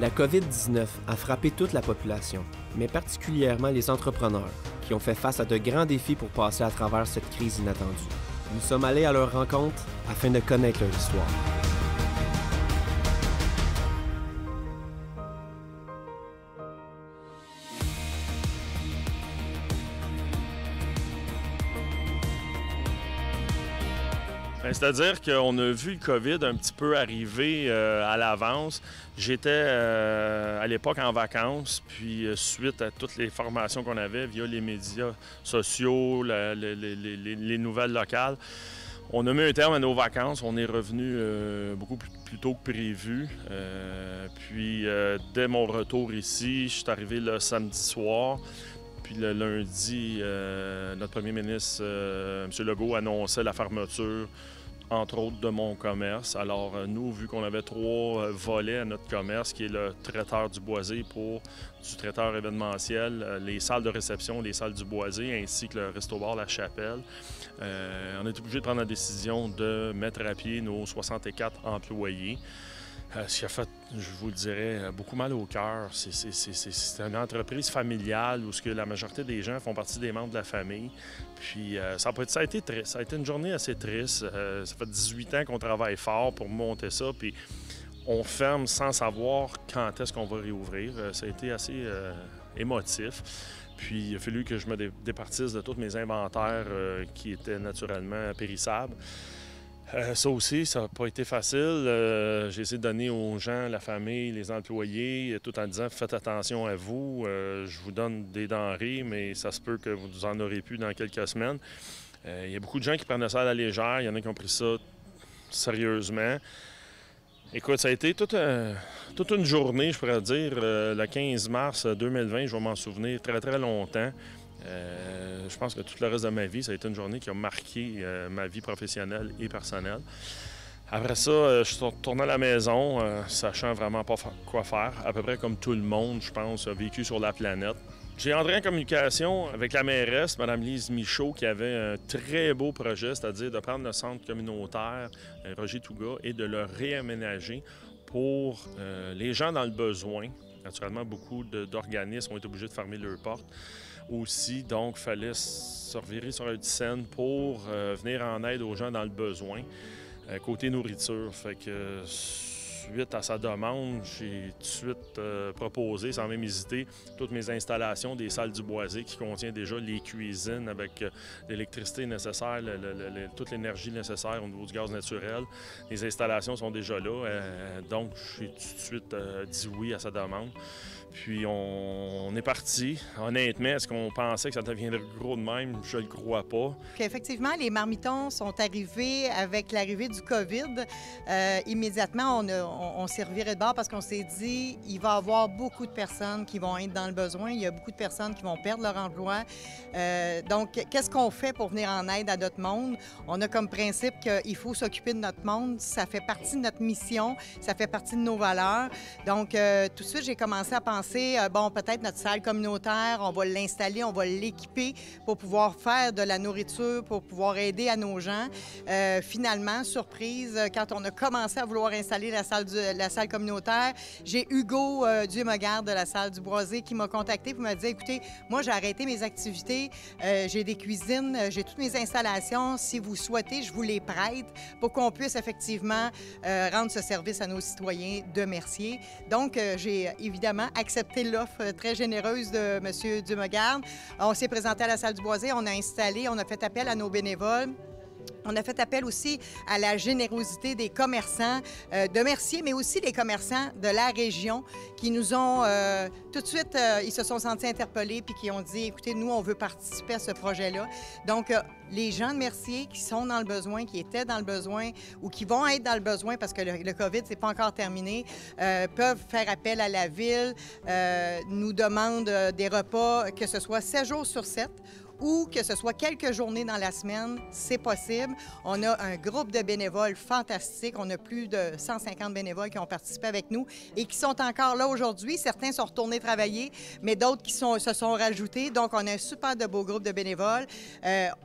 La COVID-19 a frappé toute la population, mais particulièrement les entrepreneurs, qui ont fait face à de grands défis pour passer à travers cette crise inattendue. Nous sommes allés à leur rencontre afin de connaître leur histoire. C'est-à-dire qu'on a vu le COVID un petit peu arriver à l'avance. J'étais à l'époque en vacances, puis suite à toutes les formations qu'on avait via les médias sociaux, les nouvelles locales, on a mis un terme à nos vacances. On est revenu beaucoup plus tôt que prévu. Puis dès mon retour ici, je suis arrivé le samedi soir. Puis le lundi, notre premier ministre, M. Legault, annonçait la fermeture, entre autres, de mon commerce. Alors, nous, vu qu'on avait 3 volets à notre commerce, qui est le traiteur du boisé pour du traiteur événementiel, les salles de réception, les salles du boisé, ainsi que le resto-bar La Chapelle, on est obligé de prendre la décision de mettre à pied nos 64 employés. Ce qui a fait, je vous le dirais, beaucoup mal au cœur. C'est une entreprise familiale où la majorité des gens font partie des membres de la famille. Puis ça a été triste. Ça a été une journée assez triste. Ça fait 18 ans qu'on travaille fort pour monter ça. Puis on ferme sans savoir quand est-ce qu'on va réouvrir. Ça a été assez émotif. Puis il a fallu que je me départisse de tous mes inventaires qui étaient naturellement périssables. Ça aussi, ça n'a pas été facile. J'ai essayé de donner aux gens, la famille, les employés, tout en disant « faites attention à vous, je vous donne des denrées, mais ça se peut que vous en aurez plus dans quelques semaines. » Il y a beaucoup de gens qui prennent ça à la légère. Il y en a qui ont pris ça sérieusement. Écoute, ça a été toute une journée, je pourrais dire. Le 15 mars 2020, je vais m'en souvenir très, très longtemps. Je pense que tout le reste de ma vie, ça a été une journée qui a marqué ma vie professionnelle et personnelle. Après ça, je suis retourné à la maison, sachant vraiment pas quoi faire, à peu près comme tout le monde, je pense, a vécu sur la planète. J'ai entré en communication avec la mairesse, Mme Lise Michaud, qui avait un très beau projet, c'est-à-dire de prendre le centre communautaire Roger Touga et de le réaménager pour les gens dans le besoin. Naturellement, beaucoup d'organismes ont été obligés de fermer leurs portes aussi, donc il fallait se revirer sur une scène pour venir en aide aux gens dans le besoin. Côté nourriture, fait que suite à sa demande, j'ai tout de suite proposé, sans même hésiter, toutes mes installations des salles du boisé qui contient déjà les cuisines avec l'électricité nécessaire, toute l'énergie nécessaire au niveau du gaz naturel. Les installations sont déjà là, donc j'ai tout de suite dit oui à sa demande. Puis on est parti. Honnêtement, est-ce qu'on pensait que ça deviendrait gros de même? Je le crois pas. Effectivement, les marmitons sont arrivés avec l'arrivée du COVID. Immédiatement, on s'est reviré de bord parce qu'on s'est dit il va y avoir beaucoup de personnes qui vont être dans le besoin. Il y a beaucoup de personnes qui vont perdre leur emploi. Donc, qu'est-ce qu'on fait pour venir en aide à notre monde? On a comme principe qu'il faut s'occuper de notre monde. Ça fait partie de notre mission. Ça fait partie de nos valeurs. Donc, tout de suite, j'ai commencé à penser bon, peut-être notre salle communautaire, on va l'installer, on va l'équiper pour pouvoir faire de la nourriture, pour pouvoir aider à nos gens. Finalement, surprise, quand on a commencé à vouloir installer la salle communautaire, j'ai Hugo Dieu-me-garde de la salle du Boisé qui m'a contacté pour me dire, écoutez, moi j'ai arrêté mes activités, j'ai des cuisines, j'ai toutes mes installations. Si vous souhaitez, je vous les prête pour qu'on puisse effectivement rendre ce service à nos citoyens de Mercier. Donc, j'ai évidemment accepté l'offre très généreuse de M. Dieu-me-garde. On s'est présenté à la salle du Boisé, on a installé, on a fait appel à nos bénévoles. On a fait appel aussi à la générosité des commerçants de Mercier, mais aussi des commerçants de la région qui nous ont tout de suite, ils se sont sentis interpellés puis qui ont dit, écoutez, nous, on veut participer à ce projet-là. Donc, les gens de Mercier qui sont dans le besoin, qui étaient dans le besoin ou qui vont être dans le besoin parce que le COVID, c'est pas encore terminé, peuvent faire appel à la ville, nous demandent des repas, que ce soit 7 jours sur 7 ou que ce soit quelques journées dans la semaine, c'est possible. On a un groupe de bénévoles fantastique. On a plus de 150 bénévoles qui ont participé avec nous et qui sont encore là aujourd'hui. Certains sont retournés travailler, mais d'autres qui se sont rajoutés. Donc, on a un super de beau groupe de bénévoles.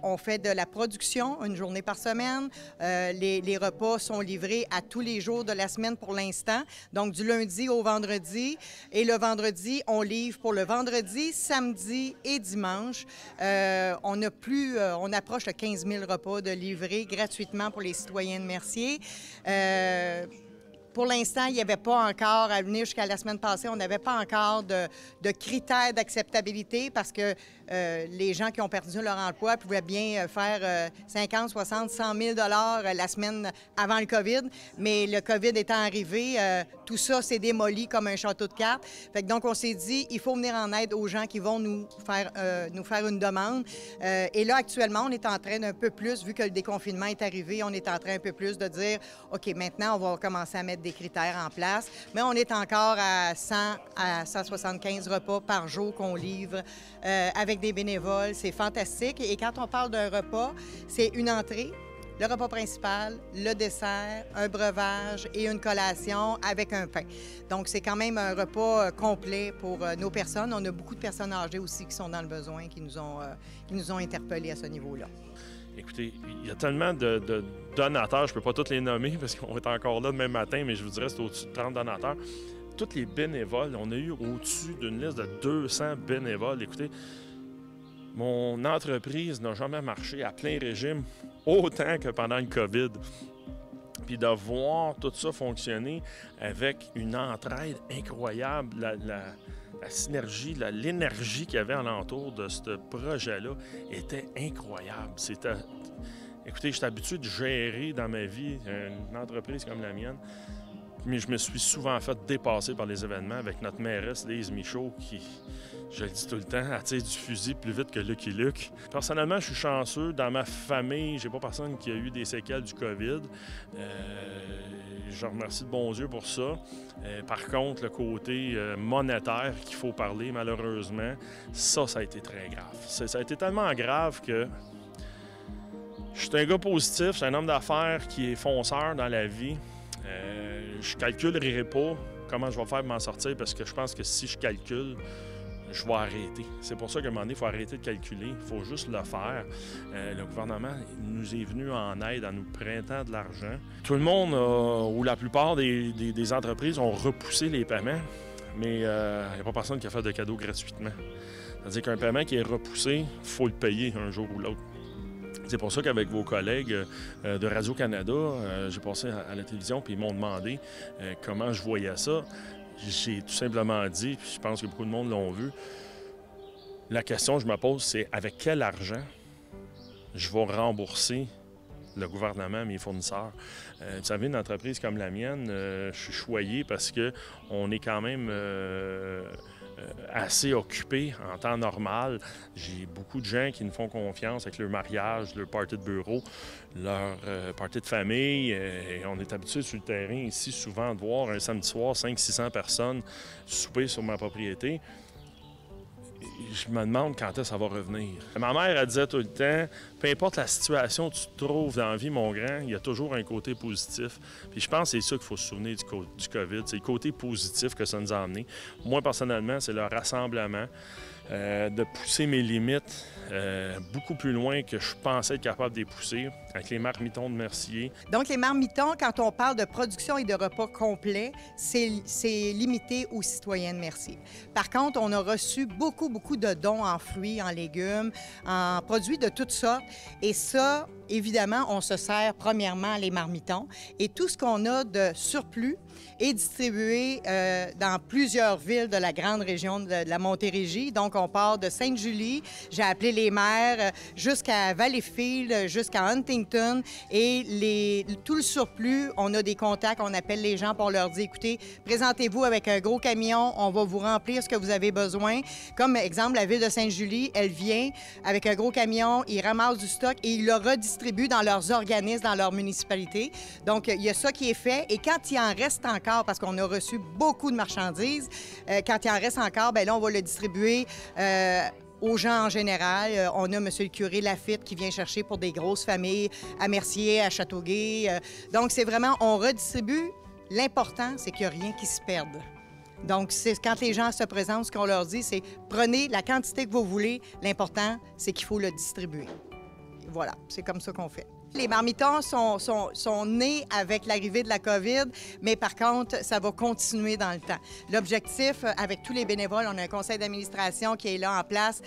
On fait de la production une journée par semaine. Les repas sont livrés à tous les jours de la semaine pour l'instant, donc du lundi au vendredi. Et le vendredi, on livre pour le vendredi, samedi et dimanche. On approche de 15 000 repas de livrés gratuitement pour les citoyens de Mercier. Pour l'instant, il n'y avait pas encore, à venir jusqu'à la semaine passée, on n'avait pas encore de critères d'acceptabilité parce que les gens qui ont perdu leur emploi pouvaient bien faire 50, 60, 100 000 la semaine avant le COVID. Mais le COVID étant arrivé, tout ça s'est démoli comme un château de cartes. Fait que donc, on s'est dit, il faut venir en aide aux gens qui vont nous faire une demande. Et là, actuellement, on est en train d'un peu plus, vu que le déconfinement est arrivé, on est en train un peu plus de dire, OK, maintenant, on va commencer à mettre des critères en place. Mais on est encore à 100 à 175 repas par jour qu'on livre avec des bénévoles. C'est fantastique. Et quand on parle d'un repas, c'est une entrée, le repas principal, le dessert, un breuvage et une collation avec un pain. Donc, c'est quand même un repas complet pour nos personnes. On a beaucoup de personnes âgées aussi qui sont dans le besoin, qui nous ont interpellés à ce niveau-là. Écoutez, il y a tellement de donateurs, je ne peux pas tous les nommer parce qu'on va être encore là demain matin, mais je vous dirais que c'est au-dessus de 30 donateurs. Tous les bénévoles, on a eu au-dessus d'une liste de 200 bénévoles. Écoutez, mon entreprise n'a jamais marché à plein régime autant que pendant le COVID. Puis de voir tout ça fonctionner avec une entraide incroyable, la synergie, l'énergie qu'il y avait alentour de ce projet-là était incroyable. Écoutez, je suis habitué de gérer dans ma vie une entreprise comme la mienne, mais je me suis souvent fait dépasser par les événements avec notre mairesse, Lise Michaud, qui, je le dis tout le temps, elle tire du fusil plus vite que Lucky Luke. Personnellement, je suis chanceux. Dans ma famille, j'ai pas personne qui a eu des séquelles du COVID. Je remercie de bon Dieu pour ça. Par contre, le côté monétaire qu'il faut parler, malheureusement, ça a été très grave. Ça a été tellement grave que je suis un gars positif, je suis un homme d'affaires qui est fonceur dans la vie. Je calculerai pas comment je vais faire pour m'en sortir parce que je pense que si je calcule, je vais arrêter. C'est pour ça qu'à un moment donné, il faut arrêter de calculer. Il faut juste le faire. Le gouvernement nous est venu en aide en nous prêtant de l'argent. Tout le monde, ou la plupart des entreprises, ont repoussé les paiements, mais il n'y a pas personne qui a fait de cadeaux gratuitement. C'est-à-dire qu'un paiement qui est repoussé, il faut le payer un jour ou l'autre. C'est pour ça qu'avec vos collègues de Radio-Canada, j'ai passé à la télévision puis ils m'ont demandé comment je voyais ça. J'ai tout simplement dit, puis je pense que beaucoup de monde l'ont vu, la question que je me pose, c'est avec quel argent je vais rembourser le gouvernement, mes fournisseurs. Vous savez, une entreprise comme la mienne, je suis choyé parce qu'on est quand même assez occupé en temps normal. J'ai beaucoup de gens qui nous font confiance avec leur mariage, leur party de bureau, leur party de famille. Et on est habitué sur le terrain ici souvent de voir un samedi soir 500-600 personnes souper sur ma propriété. Je me demande quand est-ce que ça va revenir. Ma mère, elle disait tout le temps, peu importe la situation que tu te trouves dans la vie, mon grand, il y a toujours un côté positif. Puis je pense que c'est ça qu'il faut se souvenir du COVID. C'est le côté positif que ça nous a amené. Moi, personnellement, c'est le rassemblement, de pousser mes limites beaucoup plus loin que je pensais être capable de les pousser avec les marmitons de Mercier. Donc, les marmitons, quand on parle de production et de repas complets, c'est limité aux citoyens de Mercier. Par contre, on a reçu beaucoup de dons en fruits, en légumes, en produits de toutes sortes. Et ça, évidemment, on se sert premièrement les marmitons. Et tout ce qu'on a de surplus est distribué dans plusieurs villes de la grande région de la Montérégie. Donc, on part de Sainte-Julie, j'ai appelé les maires, jusqu'à Valleyfield, jusqu'à Huntington. Et tout le surplus, on a des contacts, on appelle les gens pour leur dire, écoutez, présentez-vous avec un gros camion, on va vous remplir ce que vous avez besoin. Comme exemple, la ville de Sainte-Julie, elle vient avec un gros camion, ils ramassent du stock et ils le redistribuent dans leurs organismes, dans leur municipalité. Donc, il y a ça qui est fait. Et quand il en reste encore, parce qu'on a reçu beaucoup de marchandises, quand il en reste encore, bien là, on va le distribuer aux gens en général. On a M. le curé Lafitte qui vient chercher pour des grosses familles à Mercier, à Châteauguay. Donc, c'est vraiment, on redistribue. L'important, c'est qu'il n'y a rien qui se perde. Donc, c'est quand les gens se présentent, ce qu'on leur dit, c'est prenez la quantité que vous voulez. L'important, c'est qu'il faut le distribuer. Voilà, c'est comme ça qu'on fait. Les marmitons sont nés avec l'arrivée de la COVID, mais par contre, ça va continuer dans le temps. L'objectif, avec tous les bénévoles, on a un conseil d'administration qui est là en place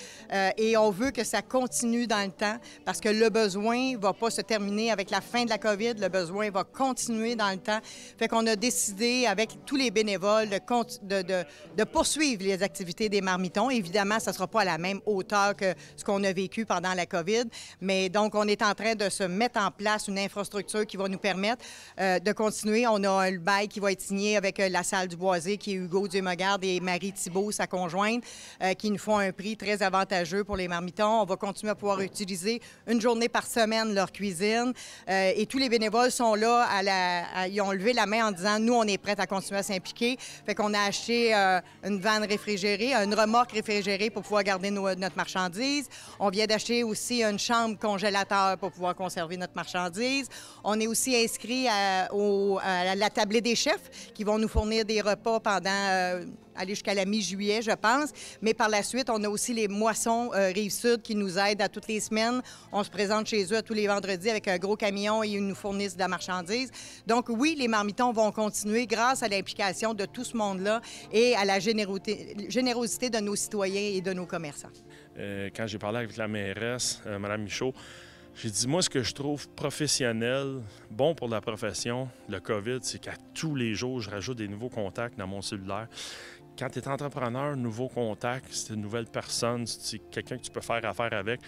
et on veut que ça continue dans le temps parce que le besoin ne va pas se terminer avec la fin de la COVID, le besoin va continuer dans le temps. Fait qu'on a décidé, avec tous les bénévoles, de poursuivre les activités des marmitons. Évidemment, ça ne sera pas à la même hauteur que ce qu'on a vécu pendant la COVID, mais donc, on est en train de se mettre en place une infrastructure qui va nous permettre de continuer. On a un bail qui va être signé avec la salle du Boisé, qui est Hugo Dieu-Megarde et Marie Thibault, sa conjointe, qui nous font un prix très avantageux pour les marmitons. On va continuer à pouvoir utiliser une journée par semaine leur cuisine. Et tous les bénévoles sont là, ils ont levé la main en disant « Nous, on est prêts à continuer à s'impliquer ». Fait qu'on a acheté une vanne réfrigérée, une remorque réfrigérée pour pouvoir garder notre marchandise. On vient d'acheter aussi une chambre congélateur pour pouvoir conserver notre marchandise. On est aussi inscrit à la tablée des chefs qui vont nous fournir des repas pendant aller jusqu'à la mi-juillet, je pense. Mais par la suite, on a aussi les moissons Rive-Sud qui nous aident à toutes les semaines. On se présente chez eux à tous les vendredis avec un gros camion et ils nous fournissent de la marchandise. Donc oui, les marmitons vont continuer grâce à l'implication de tout ce monde-là et à la générosité de nos citoyens et de nos commerçants. Quand j'ai parlé avec la mairesse, Mme Michaud, j'ai dit, moi, ce que je trouve professionnel, bon pour la profession, le COVID, c'est qu'à tous les jours, je rajoute des nouveaux contacts dans mon cellulaire. Quand tu es entrepreneur, nouveau contact, c'est une nouvelle personne, c'est quelqu'un que tu peux faire affaire avec.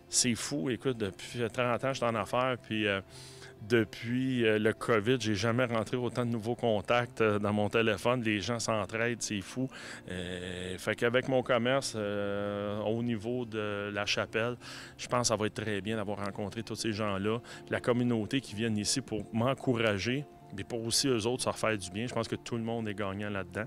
C'est fou. Écoute, depuis 30 ans, je suis en affaires, puis depuis le COVID, j'ai jamais rentré autant de nouveaux contacts dans mon téléphone. Les gens s'entraident, c'est fou. Fait qu'avec mon commerce au niveau de la chapelle, je pense que ça va être très bien d'avoir rencontré tous ces gens-là. La communauté qui viennent ici pour m'encourager, mais pour aussi eux autres se refaire du bien. Je pense que tout le monde est gagnant là-dedans.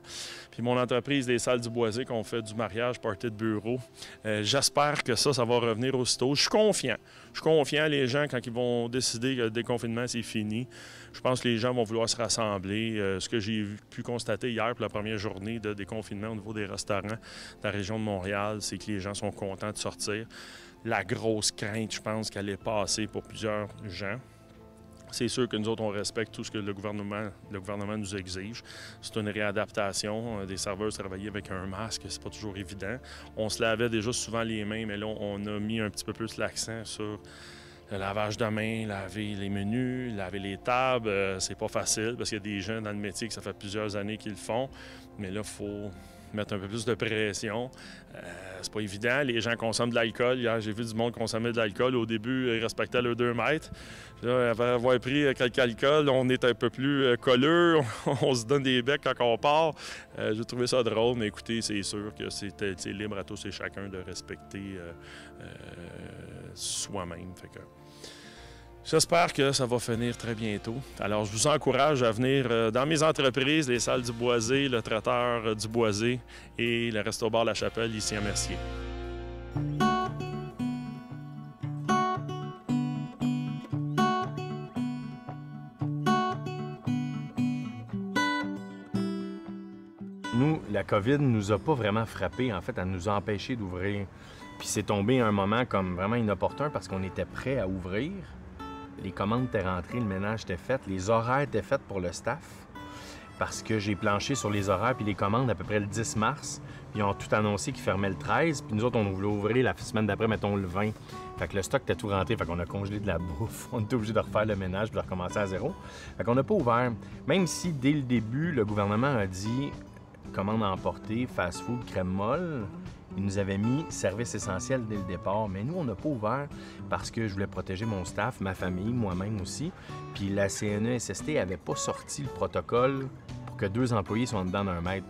Puis mon entreprise, les Salles du Boisé, qu'on fait du mariage, party de bureau, j'espère que ça va revenir aussitôt. Je suis confiant. Je suis confiant, les gens, quand ils vont décider que le déconfinement, c'est fini, je pense que les gens vont vouloir se rassembler. Ce que j'ai pu constater hier pour la première journée de déconfinement au niveau des restaurants de la région de Montréal, c'est que les gens sont contents de sortir. La grosse crainte, je pense, qu'elle est passée pour plusieurs gens. C'est sûr que nous autres, on respecte tout ce que le gouvernement nous exige. C'est une réadaptation. Des serveurs travailler avec un masque, c'est pas toujours évident. On se lavait déjà souvent les mains, mais là, on a mis un petit peu plus l'accent sur le lavage de mains, laver les menus, laver les tables. C'est pas facile parce qu'il y a des gens dans le métier que ça fait plusieurs années qu'ils le font. Mais là, il faut mettre un peu plus de pression. C'est pas évident. Les gens consomment de l'alcool. Hier, j'ai vu du monde consommer de l'alcool. Au début, ils respectaient leurs 2 mètres. Là, après avoir pris quelques alcools, on est un peu plus colleux. On se donne des becs quand on part. J'ai trouvé ça drôle, mais écoutez, c'est sûr que c'est libre à tous et chacun de respecter soi-même. Fait que j'espère que ça va finir très bientôt. Alors, je vous encourage à venir dans mes entreprises, les Salles du Boisé, le traiteur du Boisé et le Resto-Bar La Chapelle, ici à Mercier. Nous, la COVID ne nous a pas vraiment frappés. En fait, elle nous a empêchés d'ouvrir. Puis c'est tombé à un moment comme vraiment inopportun parce qu'on était prêts à ouvrir. Les commandes étaient rentrées, le ménage était fait, les horaires étaient faits pour le staff parce que j'ai planché sur les horaires puis les commandes à peu près le 10 mars. Puis ils ont tout annoncé qu'ils fermaient le 13. Puis nous autres, on voulait ouvrir la semaine d'après, mettons le 20. Fait que le stock était tout rentré. Fait qu'on a congelé de la bouffe. On était obligé de refaire le ménage puis de recommencer à zéro. Fait qu'on n'a pas ouvert. Même si, dès le début, le gouvernement a dit commande à emporter, fast-food, crème molle, il nous avait mis service essentiel dès le départ. Mais nous, on n'a pas ouvert parce que je voulais protéger mon staff, ma famille, moi-même aussi. Puis la CNESST n'avait pas sorti le protocole pour que 2 employés soient dedans d'1 mètre.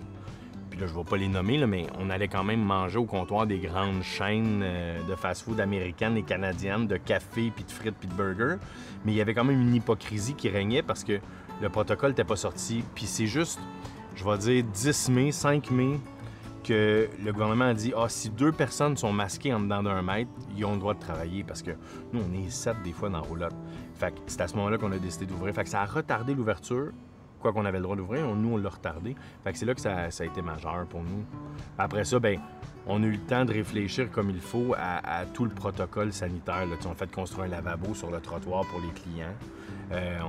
Puis là, je ne vais pas les nommer, là, mais on allait quand même manger au comptoir des grandes chaînes de fast-food américaines et canadiennes, de café, puis de frites, puis de burgers. Mais il y avait quand même une hypocrisie qui régnait parce que le protocole n'était pas sorti. Puis c'est juste, je vais dire 10 mai, 5 mai, que le gouvernement a dit « Ah, si 2 personnes sont masquées en dedans d'1 mètre, ils ont le droit de travailler. » Parce que nous, on est 7 des fois dans la roulotte. Fait que c'est à ce moment-là qu'on a décidé d'ouvrir. Fait que ça a retardé l'ouverture. Quoi qu'on avait le droit d'ouvrir, nous, on l'a retardé. Fait que c'est là que ça a été majeur pour nous. Après ça, bien, on a eu le temps de réfléchir comme il faut à tout le protocole sanitaire. Là. On a fait construire un lavabo sur le trottoir pour les clients.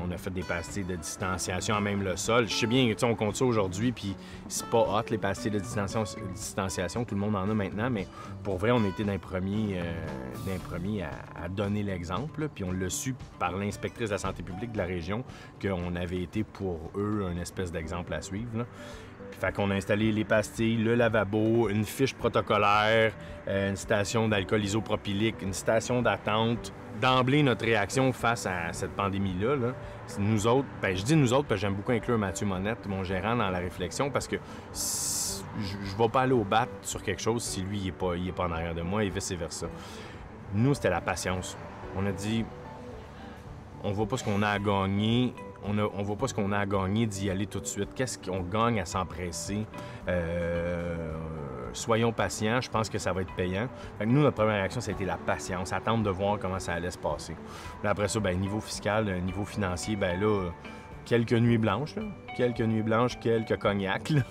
On a fait des pastilles de distanciation à même le sol. Je sais bien, on compte ça aujourd'hui, puis c'est pas hot, les pastilles de distanciation. Tout le monde en a maintenant, mais pour vrai, on a été d'un premier à donner l'exemple. Puis on l'a su par l'inspectrice de la santé publique de la région qu'on avait été pour eux un espèce d'exemple à suivre. Là. Fait qu'on a installé les pastilles, le lavabo, une fiche protocolaire, une station d'alcool isopropylique, une station d'attente. D'emblée, notre réaction face à cette pandémie-là, là, c'est nous autres, je dis nous autres parce que j'aime beaucoup inclure Mathieu Monette, mon gérant, dans la réflexion, parce que je vais pas aller au bat sur quelque chose si lui, il est pas en arrière de moi et vice-versa. Nous, c'était la patience. On a dit, on voit pas ce qu'on a à gagner. On voit pas ce qu'on a à gagner d'y aller tout de suite. Qu'est-ce qu'on gagne à s'empresser? Soyons patients, je pense que ça va être payant. Fait que nous, notre première réaction, ça a été la patience, attendre de voir comment ça allait se passer. Puis après ça, niveau fiscal, niveau financier, là, quelques nuits blanches, quelques cognacs, là,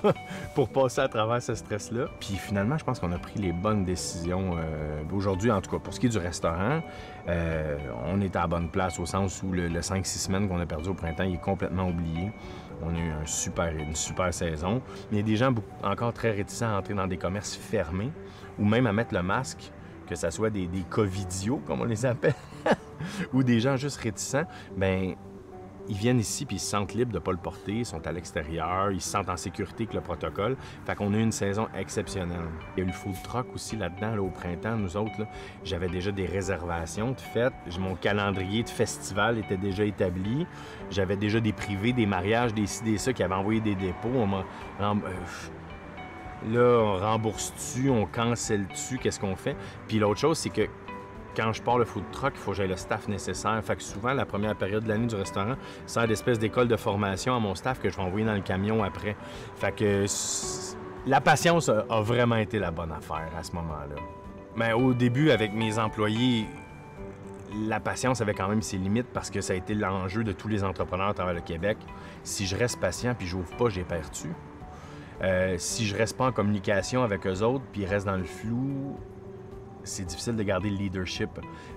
pour passer à travers ce stress-là. Puis finalement, je pense qu'on a pris les bonnes décisions. Aujourd'hui, en tout cas, pour ce qui est du restaurant, on est à la bonne place au sens où le 5-6 semaines qu'on a perdu au printemps, il est complètement oublié. On a eu une super saison. Mais il y a des gens encore très réticents à entrer dans des commerces fermés ou même à mettre le masque, que ce soit des covidios, comme on les appelle, ou des gens juste réticents. Ils viennent ici puis ils se sentent libres de ne pas le porter, ils sont à l'extérieur, ils se sentent en sécurité avec le protocole. Fait qu'on a eu une saison exceptionnelle. Il y a eu le food truck aussi là-dedans, au printemps, nous autres. Là, j'avais déjà des réservations de fêtes. Mon calendrier de festival était déjà établi. J'avais déjà des privés, des mariages, des ci, des ça qui avaient envoyé des dépôts. Là, on rembourse-tu, on cancelle-tu, qu'est-ce qu'on fait? Puis l'autre chose, c'est que quand je pars le food truck, il faut que j'aie le staff nécessaire. Fait que souvent, la première période de l'année du restaurant, sert d'espèce d'école de formation à mon staff que je vais envoyer dans le camion après. Fait que la patience a vraiment été la bonne affaire à ce moment-là. Mais au début, avec mes employés, la patience avait quand même ses limites parce que ça a été l'enjeu de tous les entrepreneurs à travers le Québec. Si je reste patient puis j'ouvre pas, j'ai perdu. Si je reste pas en communication avec eux autres puis ils restent dans le flou, c'est difficile de garder le leadership.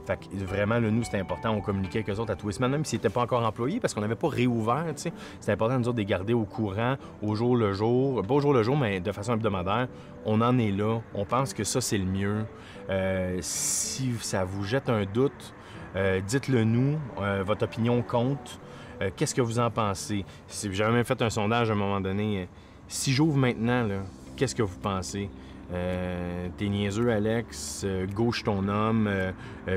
Fait que vraiment, là, nous, c'était important. On communiquait avec eux autres à tous les semaines, même s'ils n'étaient pas encore employés, parce qu'on n'avait pas réouvert, tu sais. C'était important, nous autres, de les garder au courant, au jour le jour. Pas au jour le jour, mais de façon hebdomadaire. On en est là. On pense que ça, c'est le mieux. Si ça vous jette un doute, dites-le nous. Votre opinion compte. Qu'est-ce que vous en pensez? J'avais même fait un sondage à un moment donné. Si j'ouvre maintenant, là, qu'est-ce que vous pensez? T'es niaiseux, Alex, gauche ton homme,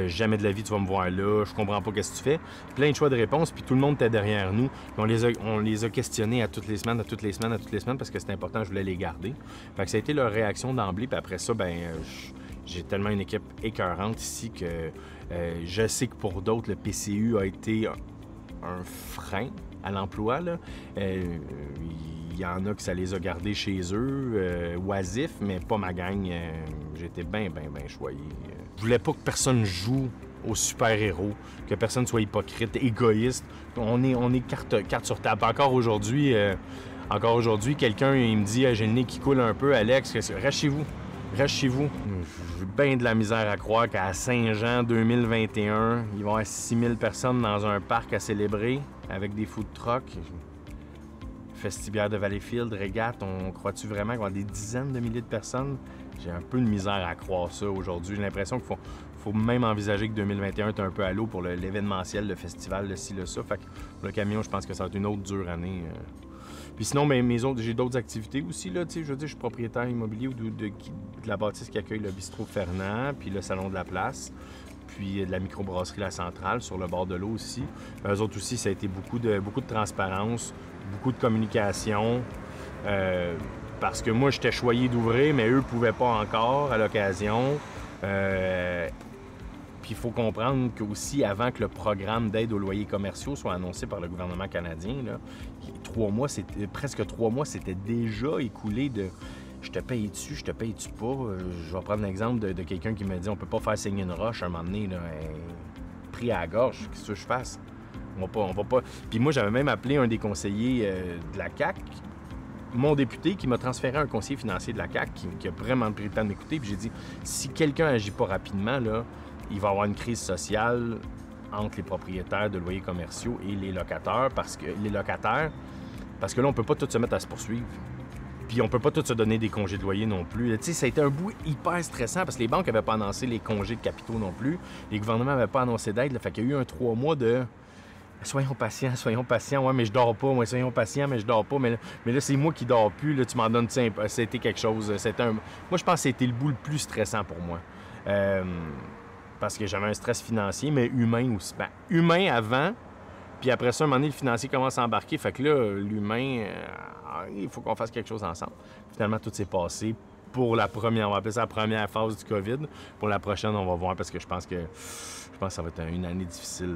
jamais de la vie tu vas me voir là, je comprends pas qu'est-ce que tu fais. Plein de choix de réponses, puis tout le monde était derrière nous. On les a questionnés à toutes les semaines, parce que c'était important, je voulais les garder. Fait que ça a été leur réaction d'emblée, puis après ça, j'ai tellement une équipe écœurante ici que je sais que pour d'autres, le PCU a été un frein à l'emploi, là. Il y en a que ça les a gardés chez eux, oisifs, mais pas ma gang. J'étais bien choyé. Je voulais pas que personne joue aux super-héros, que personne soit hypocrite, égoïste. On est carte sur table. Encore aujourd'hui, quelqu'un il me dit « J'ai le nez qui coule un peu, Alex, reste chez vous. » Reste chez vous. J'ai bien de la misère à croire qu'à Saint-Jean 2021, il va y avoir 6000 personnes dans un parc à célébrer avec des food trucks. Festibière de Valleyfield, régate, on croit-tu vraiment qu'il va y avoir des dizaines de milliers de personnes? J'ai un peu de misère à croire ça aujourd'hui. J'ai l'impression qu'il faut même envisager que 2021 est un peu à l'eau pour l'événementiel, le festival, le ci, le ça. Fait que pour le camion, je pense que ça va être une autre dure année. Puis sinon, j'ai d'autres activités aussi. Là, je veux dire, je suis propriétaire immobilier de la bâtisse qui accueille le bistrot Fernand, puis le salon de la place, puis de la microbrasserie La Centrale sur le bord de l'eau aussi. Eux autres aussi, ça a été beaucoup de transparence, beaucoup de communication. Parce que moi, j'étais choyé d'ouvrir, mais eux ne pouvaient pas encore à l'occasion. Puis il faut comprendre qu'aussi, avant que le programme d'aide aux loyers commerciaux soit annoncé par le gouvernement canadien, là, presque 3 mois s'étaient déjà écoulés je te paye-tu pas? Je vais prendre l'exemple de quelqu'un qui me dit on peut pas faire saigner une roche à un moment donné, là, pris à la gorge, qu'est-ce que je fasse? On va pas. Puis moi, j'avais même appelé un des conseillers de la CAQ, mon député, qui m'a transféré un conseiller financier de la CAQ, qui a vraiment pris le temps de m'écouter. Puis j'ai dit, si quelqu'un agit pas rapidement, là, il va y avoir une crise sociale entre les propriétaires de loyers commerciaux et les locataires, parce que là, on peut pas tous se mettre à se poursuivre. Puis on peut pas tous se donner des congés de loyer non plus. Tu sais, ça a été un bout hyper stressant parce que les banques n'avaient pas annoncé les congés de capitaux non plus. Les gouvernements n'avaient pas annoncé d'aide. Fait qu'il y a eu un 3 mois de soyons patients. Ouais, mais je dors pas. Moi, soyons patients, mais je dors pas. Mais là, c'est moi qui dors plus. Là, tu m'en donnes, c'était quelque chose. Moi, je pense que c'était le bout le plus stressant pour moi. Parce que j'avais un stress financier, mais humain aussi. Ben, humain avant. Puis après ça, un moment donné, le financier commence à embarquer. Fait que là, l'humain, il faut qu'on fasse quelque chose ensemble. Finalement, tout s'est passé pour la première, on va appeler ça la première phase du COVID. Pour la prochaine, on va voir parce que je pense que ça va être une année difficile.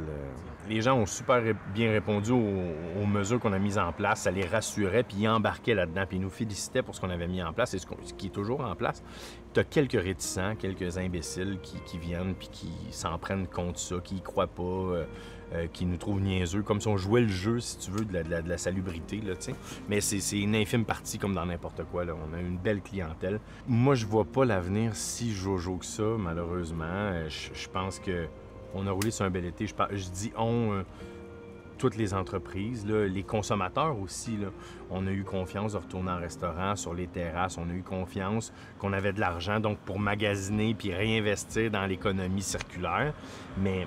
Les gens ont super bien répondu aux mesures qu'on a mises en place. Ça les rassurait, puis ils embarquaient là-dedans. Puis ils nous félicitaient pour ce qu'on avait mis en place et ce qui est toujours en place. Tu as quelques réticents, quelques imbéciles qui viennent puis qui s'en prennent compte de ça, qui y croient pas, qui nous trouvent niaiseux, comme si on jouait le jeu, si tu veux, de la salubrité, là, tu sais. Mais c'est une infime partie, comme dans n'importe quoi, là. On a une belle clientèle. Moi, je vois pas l'avenir si jojo que ça, malheureusement. Je pense que on a roulé sur un bel été. Je dis toutes les entreprises, là, les consommateurs aussi. Là, on a eu confiance de retourner en restaurant, sur les terrasses. On a eu confiance qu'on avait de l'argent donc pour magasiner puis réinvestir dans l'économie circulaire. Mais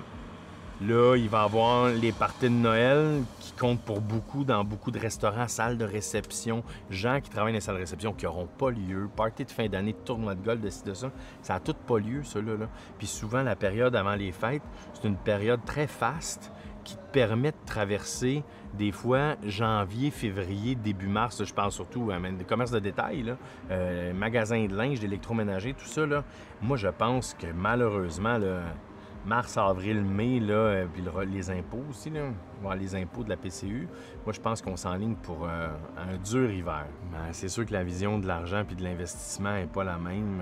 là, il va y avoir les parties de Noël qui comptent pour beaucoup dans beaucoup de restaurants, salles de réception, gens qui travaillent dans les salles de réception qui n'auront pas lieu, party de fin d'année, tournoi de golf, de ci, de ça. Ça n'a tout pas lieu, ça, là. Puis souvent, la période avant les fêtes, c'est une période très faste qui te permet de traverser des fois janvier, février, début mars. Je pense surtout à des commerces de détail, là, magasins de linge, d'électroménager, tout ça. Là. Moi, je pense que malheureusement, là, mars, avril, mai, là, puis les impôts aussi, là, les impôts de la PCU, moi, je pense qu'on s'enligne pour un dur hiver. C'est sûr que la vision de l'argent puis de l'investissement n'est pas la même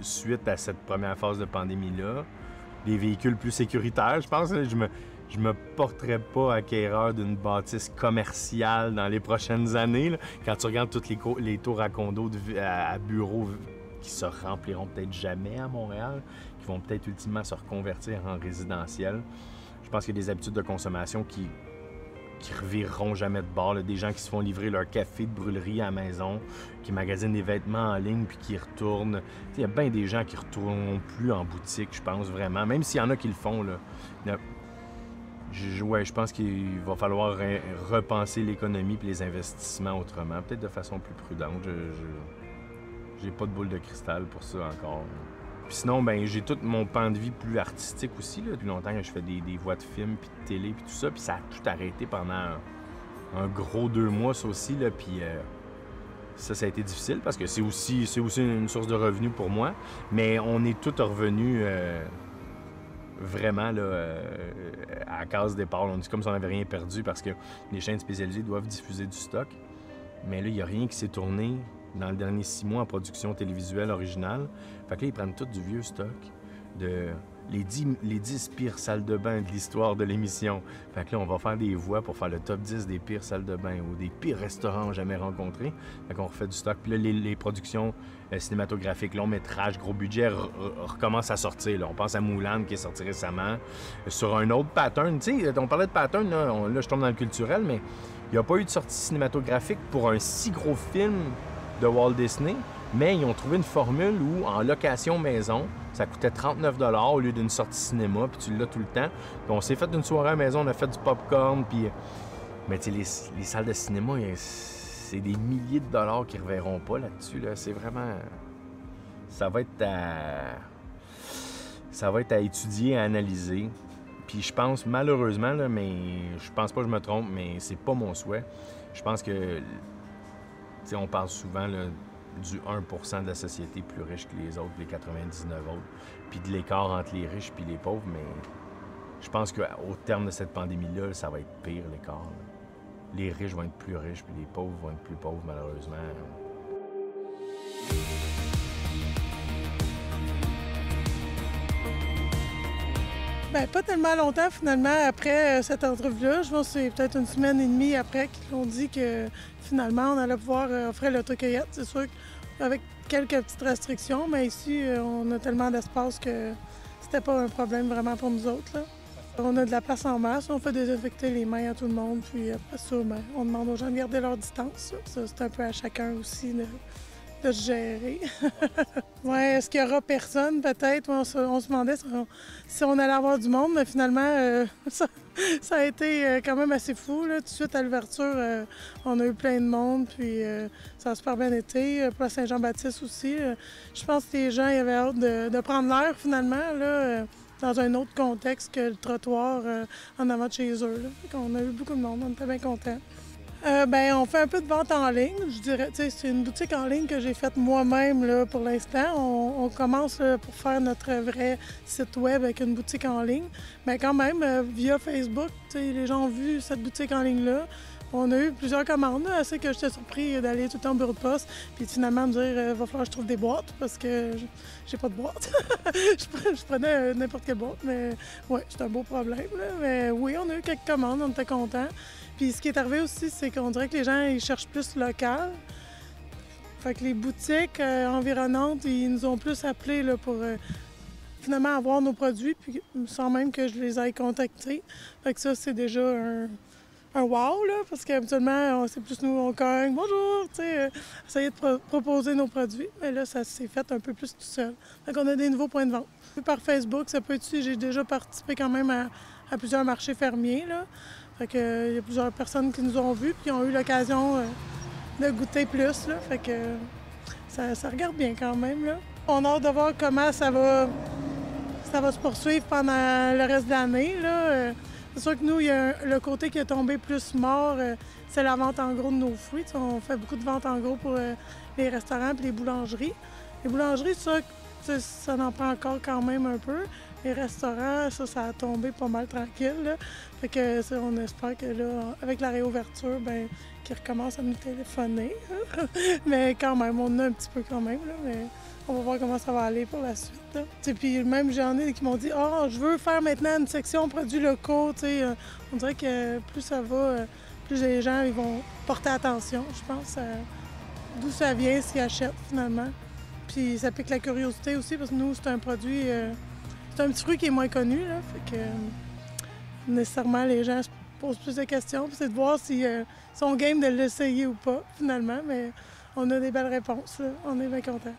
suite à cette première phase de pandémie-là. Des véhicules plus sécuritaires, je pense. Je me porterais pas acquéreur d'une bâtisse commerciale dans les prochaines années. Là. Quand tu regardes toutes les tours à condos à bureaux qui se rempliront peut-être jamais à Montréal, qui vont peut-être ultimement se reconvertir en résidentiel. Je pense qu'il y a des habitudes de consommation qui revireront jamais de bord. Là. Des gens qui se font livrer leur café de brûlerie à la maison, qui magasinent des vêtements en ligne puis qui retournent. Il y a bien des gens qui ne retourneront plus en boutique, je pense vraiment. Même s'il y en a qui le font. Là. Je pense qu'il va falloir repenser l'économie et les investissements autrement, peut-être de façon plus prudente. J'ai pas de boule de cristal pour ça encore. Puis sinon, ben j'ai tout mon pan de vie plus artistique aussi. Là. Depuis longtemps que je fais des voix de films, puis de télé, puis tout ça. Puis ça a tout arrêté pendant un gros 2 mois, ça aussi. Là. Puis ça a été difficile parce que c'est aussi une source de revenus pour moi. Mais on est tous revenus vraiment là, à la case départ. On dit comme si on n'avait rien perdu parce que les chaînes spécialisées doivent diffuser du stock. Mais là, il n'y a rien qui s'est tourné dans les derniers 6 mois en production télévisuelle originale. Fait que là, ils prennent tout du vieux stock, les 10 pires salles de bain de l'histoire de l'émission. Fait que là, on va faire des voix pour faire le top 10 des pires salles de bain ou des pires restaurants jamais rencontrés. Fait qu'on refait du stock. Puis là, les productions cinématographiques, long métrage, gros budget, recommencent à sortir. Là. On pense à Moulin qui est sorti récemment. Sur un autre pattern. Tu sais, on parlait de pattern, là je tombe dans le culturel, mais il n'y a pas eu de sortie cinématographique pour un si gros film de Walt Disney, mais ils ont trouvé une formule où, en location maison, ça coûtait 39 $ au lieu d'une sortie cinéma, puis tu l'as tout le temps. Puis on s'est fait une soirée à la maison, on a fait du popcorn, puis... Mais tu sais, les salles de cinéma, c'est des milliers de dollars qu'ils ne reverront pas là-dessus, là. C'est vraiment... Ça va être à étudier, à analyser. Puis je pense, malheureusement, là, mais je pense pas que je me trompe, mais c'est pas mon souhait. Je pense que... T'sais, on parle souvent là, du 1% de la société plus riche que les autres, les 99 autres, puis de l'écart entre les riches et les pauvres, mais je pense qu'au terme de cette pandémie-là, ça va être pire, l'écart. Les riches vont être plus riches, puis les pauvres vont être plus pauvres, malheureusement. Bien, pas tellement longtemps, finalement, après cette entrevue-là. Je pense que c'est peut-être une semaine et demie après qu'ils ont dit que, finalement, on allait pouvoir offrir l'autocueillette. C'est sûr qu'avec quelques petites restrictions, mais ici, on a tellement d'espace que c'était pas un problème vraiment pour nous autres, là. On a de la place en masse, on fait désinfecter les mains à tout le monde, puis après ça, bien, on demande aux gens de garder leur distance. Ça, c'est un peu à chacun aussi de se gérer. Ouais, est-ce qu'il y aura personne, peut-être? On se demandait si on allait avoir du monde, mais finalement, ça a été quand même assez fou, là. Tout de suite à l'ouverture, on a eu plein de monde, puis ça a super bien été. Pour la Saint-Jean-Baptiste aussi, je pense que les gens ils avaient hâte de prendre l'air, finalement, là, dans un autre contexte que le trottoir en avant de chez eux, là. On a eu beaucoup de monde, on était bien contents. Bien, on fait un peu de vente en ligne, je dirais. C'est une boutique en ligne que j'ai faite moi-même là, pour l'instant. On commence là, pour faire notre vrai site web avec une boutique en ligne. Mais quand même, via Facebook, les gens ont vu cette boutique en ligne-là. On a eu plusieurs commandes, là, assez que j'étais surpris d'aller tout le temps au bureau de poste puis finalement me dire va falloir que je trouve des boîtes parce que j'ai pas de boîte. je prenais n'importe quelle boîte, mais oui, c'est un beau problème. Là. Mais oui, on a eu quelques commandes, on était contents. Puis ce qui est arrivé aussi, c'est qu'on dirait que les gens ils cherchent plus local. Fait que les boutiques environnantes, ils nous ont plus appelés là, pour finalement avoir nos produits, puis sans même que je les aille contacter. Fait que ça, c'est déjà un wow, là, parce qu'habituellement, c'est plus nous, on cogne, bonjour, tu sais, essayer de proposer nos produits. Mais là, ça s'est fait un peu plus tout seul. Donc, on a des nouveaux points de vente. Par Facebook, ça peut être, j'ai déjà participé quand même à plusieurs marchés fermiers, là. Fait que, il y a plusieurs personnes qui nous ont vus puis qui ont eu l'occasion de goûter plus, là. Fait que ça regarde bien quand même, là. On a hâte de voir comment ça va se poursuivre pendant le reste de l'année, là. C'est sûr que nous, il y a le côté qui est tombé plus mort, c'est la vente en gros de nos fruits. T'sais, on fait beaucoup de ventes en gros pour les restaurants et les boulangeries. Les boulangeries, ça en prend encore quand même un peu. Les restaurants, ça a tombé pas mal tranquille, là. Fait que on espère que là, avec la réouverture, bien, qu'ils recommencent à nous téléphoner. Mais quand même, on en a un petit peu quand même, là, mais on va voir comment ça va aller pour la suite. Puis même j'en ai qui m'ont dit « Ah, je veux faire maintenant une section produits locaux. » On dirait que plus ça va, plus les gens ils vont porter attention, je pense, d'où ça vient, ce qu'ils achètent finalement. Puis ça pique la curiosité aussi parce que nous, c'est un produit, c'est un petit fruit qui est moins connu, là, fait que nécessairement les gens se posent plus de questions. Puis c'est de voir s'ils sont game de l'essayer ou pas finalement, mais on a des belles réponses, là. On est bien contents.